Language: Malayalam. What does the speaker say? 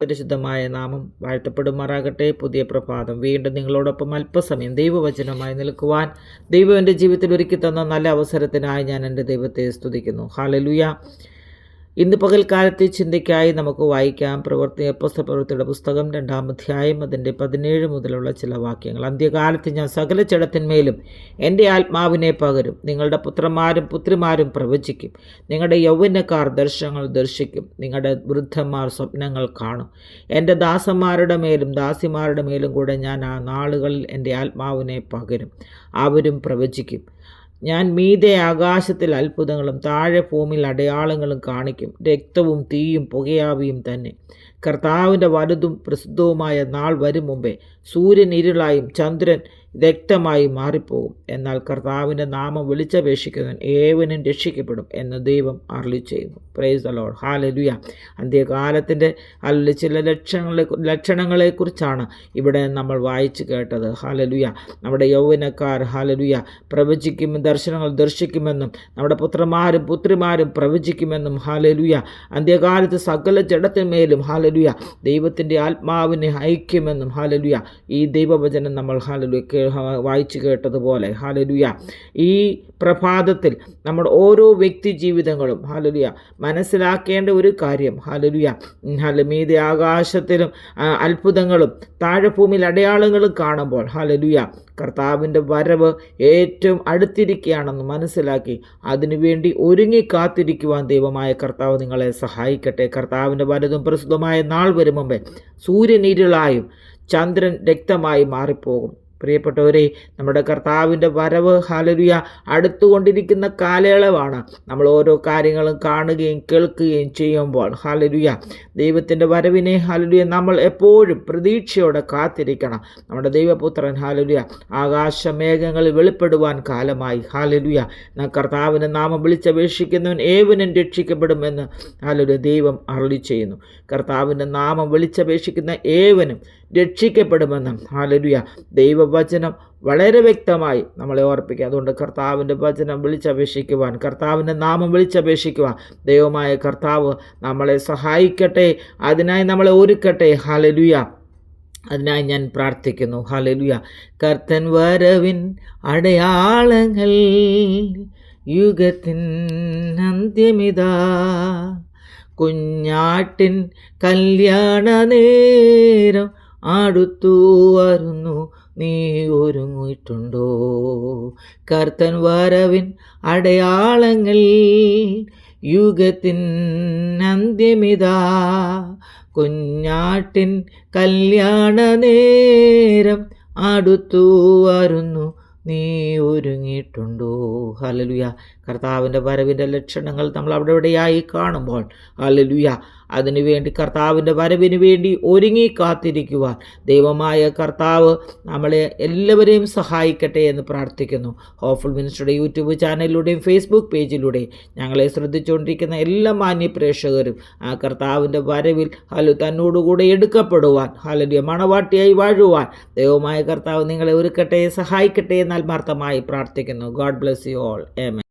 പരിശുദ്ധമായ നാമം വാഴ്ത്തപ്പെടുമാറാകട്ടെ. പുതിയ പ്രഭാതം വീണ്ടും നിങ്ങളോടൊപ്പം അല്പസമയം ദൈവവചനമായി നിൽക്കുവാൻ ദൈവം എൻ്റെ ജീവിതത്തിൽ ഒരുക്കി തന്ന നല്ല അവസരത്തിനായി ഞാൻ എൻ്റെ ദൈവത്തെ സ്തുതിക്കുന്നു. ഹല്ലേലൂയ. ഇന്ന് പകൽക്കാലത്തെ ചിന്തയ്ക്കായി നമുക്ക് വായിക്കാം അപ്പോസ്തലപ്രവൃത്തിയുടെ പുസ്തകം 2-ാം അധ്യായം അതിൻ്റെ 17 മുതലുള്ള ചില വാക്യങ്ങൾ. അന്ത്യകാലത്ത് ഞാൻ സകല ജഡത്തിന്മേലും എൻ്റെ ആത്മാവിനെ പകരും. നിങ്ങളുടെ പുത്രന്മാരും പുത്രിമാരും പ്രവചിക്കും. നിങ്ങളുടെ യൗവനക്കാർ ദർശനങ്ങൾ ദർശിക്കും. നിങ്ങളുടെ വൃദ്ധന്മാർ സ്വപ്നങ്ങൾ കാണും. എൻ്റെ ദാസന്മാരുടെ മേലും ദാസിമാരുടെ മേലും കൂടെ ഞാൻ ആ നാളുകളിൽ എൻ്റെ ആത്മാവിനെ പകരും. അവരും പ്രവചിക്കും. ഞാൻ മീതെ ആകാശത്തിൽ അത്ഭുതങ്ങളും താഴെ ഭൂമിയിൽ അടയാളങ്ങളും കാണിക്കും. രക്തവും തീയും പുകയാവിയും തന്നെ. കർത്താവിൻ്റെ വലുതും പ്രസിദ്ധവുമായ നാൾ വരും മുമ്പേ സൂര്യൻ ഇരുളായും ചന്ദ്രൻ രക്തമായി മാറിപ്പോകും. എന്നാൽ കർത്താവിൻ്റെ നാമം വിളിച്ചപേക്ഷിക്കുന്നവൻ ഏവനും രക്ഷിക്കപ്പെടും എന്ന് ദൈവം അരുളി ചെയ്യുന്നു. Praise the Lord. ഹല്ലേലൂയ. അന്ത്യകാലത്തിൻ്റെ ചില ലക്ഷണങ്ങളെക്കുറിച്ചാണ് ഇവിടെ നമ്മൾ വായിച്ചു കേട്ടത്. ഹല്ലേലൂയ. നമ്മുടെ യൗവനക്കാർ ഹല്ലേലൂയ പ്രവചിക്കും, ദർശനങ്ങൾ ദർശിക്കുമെന്നും നമ്മുടെ പുത്രന്മാരും പുത്രിമാരും പ്രവചിക്കുമെന്നും ഹല്ലേലൂയ. അന്ത്യകാലത്ത് സകല ജഡത്തിന്മേലും ഹല്ലേലൂയ ദൈവത്തിൻ്റെ ആത്മാവിനെ അയക്കുമെന്നും ഹല്ലേലൂയ ഈ ദൈവവചനം നമ്മൾ ഹല്ലേലൂയ വായിച്ചു കേട്ടതുപോലെ ഹല്ലേലൂയ ഈ പ്രഭാതത്തിൽ നമ്മുടെ ഓരോ വ്യക്തി ജീവിതങ്ങളും ഹല്ലേലൂയ മനസ്സിലാക്കേണ്ട ഒരു കാര്യം ഹല്ലേലൂയ മീതെ ആകാശത്തിലും അത്ഭുതങ്ങളും താഴെ ഭൂമിയിൽ അടയാളങ്ങളും കാണുമ്പോൾ ഹല്ലേലൂയ കർത്താവിൻ്റെ വരവ് ഏറ്റവും അടുത്തിരിക്കുകയാണെന്ന് മനസ്സിലാക്കി അതിനുവേണ്ടി ഒരുങ്ങി കാത്തിരിക്കുവാൻ ദൈവമായ കർത്താവ് നിങ്ങളെ സഹായിക്കട്ടെ. കർത്താവിൻ്റെ വലുതും പ്രസിദ്ധമായ നാൾ വരും മുമ്പേ സൂര്യൻ ഇരുളായും ചന്ദ്രൻ രക്തമായി മാറിപ്പോകും. പ്രിയപ്പെട്ടവരെ, നമ്മുടെ കർത്താവിൻ്റെ വരവ് ഹല്ലേലൂയ അടുത്തുകൊണ്ടിരിക്കുന്ന കാലയളവാണ്. നമ്മൾ ഓരോ കാര്യങ്ങളും കാണുകയും കേൾക്കുകയും ചെയ്യുമ്പോൾ ഹല്ലേലൂയ ദൈവത്തിൻ്റെ വരവിനെ ഹല്ലേലൂയ നമ്മൾ എപ്പോഴും പ്രതീക്ഷയോടെ കാത്തിരിക്കണം. നമ്മുടെ ദൈവപുത്രൻ ഹല്ലേലൂയ ആകാശമേഘങ്ങളിൽ വെളിപ്പെടുവാൻ കാലമായി. ഹല്ലേലൂയ കർത്താവിൻ്റെ നാമം വിളിച്ചപേക്ഷിക്കുന്നവൻ ഏവനും രക്ഷിക്കപ്പെടുമെന്ന് ഹല്ലേലൂയ ദൈവം അരുളി ചെയ്യുന്നു. കർത്താവിൻ്റെ നാമം വിളിച്ചപേക്ഷിക്കുന്ന ഏവനും രക്ഷിക്കപ്പെടുമെന്ന് ഹല്ലേലൂയ ദൈവവചനം വളരെ വ്യക്തമായി നമ്മളെ ഓർപ്പിക്കുക. അതുകൊണ്ട് കർത്താവിൻ്റെ വചനം വിളിച്ചപേക്ഷിക്കുവാൻ, കർത്താവിൻ്റെ നാമം വിളിച്ചപേക്ഷിക്കുവാൻ ദൈവമായ കർത്താവ് നമ്മളെ സഹായിക്കട്ടെ. അതിനായി നമ്മളെ ഒരുക്കട്ടെ. ഹല്ലേലൂയ. അതിനായി ഞാൻ പ്രാർത്ഥിക്കുന്നു. ഹല്ലേലൂയ. കർത്തൻ വരവിൻ അടയാളങ്ങൾ യുഗത്തിൻ അന്ത്യമിതാ. കുഞ്ഞാട്ടിൻ കല്യാണ നേരം അടുത്തു വരുന്നു, നീ ഒരുങ്ങിയിട്ടുണ്ടോ? കർത്തൻ വരവിൻ അടയാളങ്ങൾ യുഗത്തിൻ അന്ത്യമിതാ. കുഞ്ഞാട്ടിൻ കല്യാണ നേരം അടുത്തു വരുന്നു, നീ ഒരുങ്ങിയിട്ടുണ്ടോ? ഹല്ലേലൂയ. കർത്താവിൻ്റെ വരവിൻ്റെ ലക്ഷണങ്ങൾ നമ്മൾ അവിടെ ഇവിടെയായി കാണുമ്പോൾ ഹല്ലേലൂയ അതിനുവേണ്ടി കർത്താവിൻ്റെ വരവിന് വേണ്ടി ഒരുങ്ങി കാത്തിരിക്കുവാൻ ദൈവമായ കർത്താവ് നമ്മളെ എല്ലാവരെയും സഹായിക്കട്ടെ എന്ന് പ്രാർത്ഥിക്കുന്നു. ഹോപ്പ്ഫുൾ മിനിസ്ട്രിയുടെ യൂട്യൂബ് ചാനലിലൂടെയും ഫേസ്ബുക്ക് പേജിലൂടെയും ഞങ്ങളെ ശ്രദ്ധിച്ചുകൊണ്ടിരിക്കുന്ന എല്ലാ മാന്യ പ്രേക്ഷകരും ആ കർത്താവിൻ്റെ വരവിൽ തന്നോടുകൂടെ എടുക്കപ്പെടുവാൻ ഹല്ലേലൂയ മണവാട്ടിയായി വാഴുവാൻ ദൈവമായ കർത്താവ് നിങ്ങളെ ഒരുക്കട്ടെ, സഹായിക്കട്ടെ എന്ന് ആത്മാർത്ഥമായി പ്രാർത്ഥിക്കുന്നു. God bless you all. Amen.